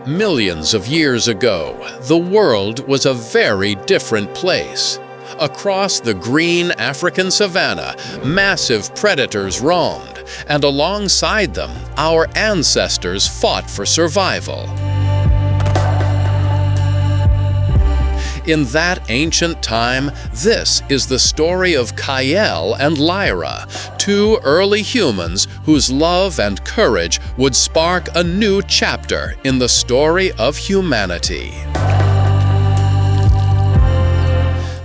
Millions of years ago, the world was a very different place. Across the green African savanna, massive predators roamed, and alongside them, our ancestors fought for survival. In that ancient time, this is the story of Kayel and Layra, two early humans whose love and courage would spark a new chapter in the story of humanity.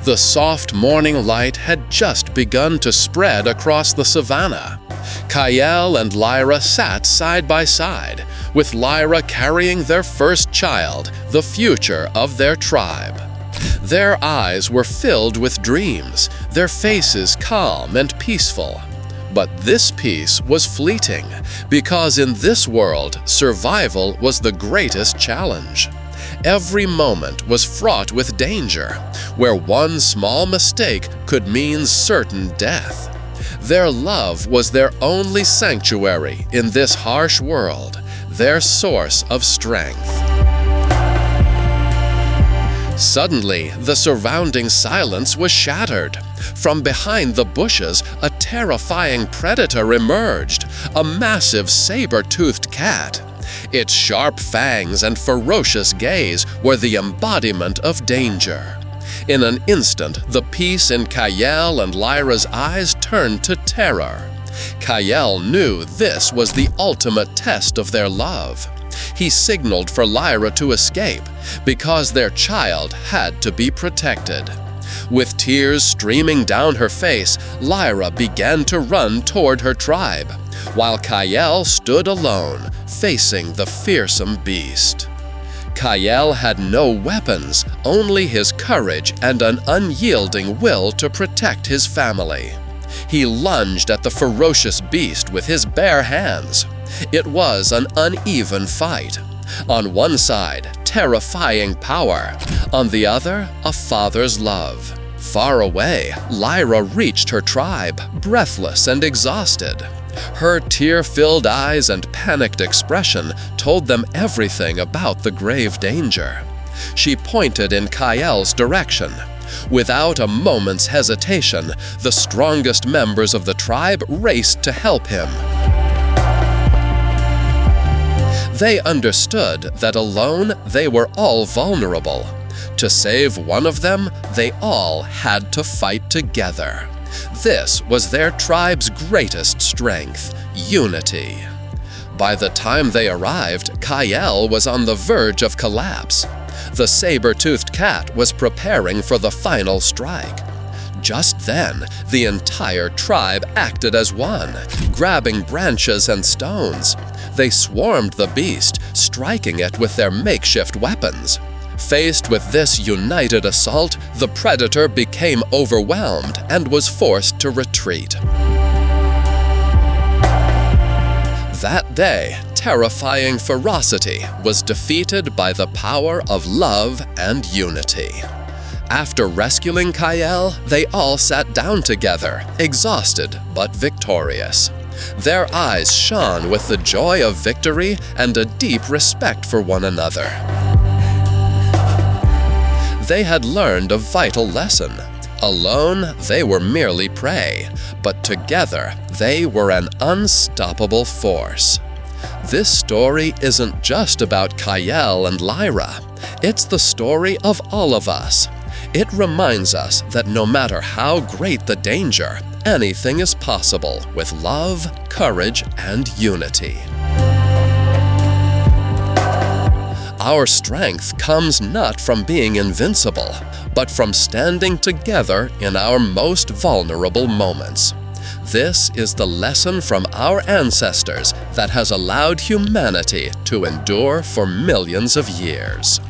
The soft morning light had just begun to spread across the savanna. Kayel and Layra sat side by side, with Layra carrying their first child, the future of their tribe. Their eyes were filled with dreams, their faces calm and peaceful. But this peace was fleeting, because in this world, survival was the greatest challenge. Every moment was fraught with danger, where one small mistake could mean certain death. Their love was their only sanctuary in this harsh world, their source of strength. Suddenly, the surrounding silence was shattered. From behind the bushes, a terrifying predator emerged, a massive saber-toothed cat. Its sharp fangs and ferocious gaze were the embodiment of danger. In an instant, the peace in Kayel and Layra's eyes turned to terror. Kayel knew this was the ultimate test of their love. He signaled for Layra to escape, because their child had to be protected. With tears streaming down her face, Layra began to run toward her tribe, while Kayel stood alone, facing the fearsome beast. Kayel had no weapons, only his courage and an unyielding will to protect his family. He lunged at the ferocious beast with his bare hands. It was an uneven fight. On one side, terrifying power. On the other, a father's love. Far away, Layra reached her tribe, breathless and exhausted. Her tear-filled eyes and panicked expression told them everything about the grave danger. She pointed in Kayel's direction. Without a moment's hesitation, the strongest members of the tribe raced to help him. They understood that alone they were all vulnerable. To save one of them, they all had to fight together. This was their tribe's greatest strength, unity. By the time they arrived, Kayel was on the verge of collapse. The saber-toothed cat was preparing for the final strike. Just then, the entire tribe acted as one, grabbing branches and stones. They swarmed the beast, striking it with their makeshift weapons. Faced with this united assault, the predator became overwhelmed and was forced to retreat. That day, terrifying ferocity was defeated by the power of love and unity. After rescuing Kayel, they all sat down together, exhausted but victorious. Their eyes shone with the joy of victory and a deep respect for one another. They had learned a vital lesson. Alone, they were merely prey, but together, they were an unstoppable force. This story isn't just about Kayel and Layra. It's the story of all of us. It reminds us that no matter how great the danger, anything is possible with love, courage, and unity. Our strength comes not from being invincible, but from standing together in our most vulnerable moments. This is the lesson from our ancestors that has allowed humanity to endure for millions of years.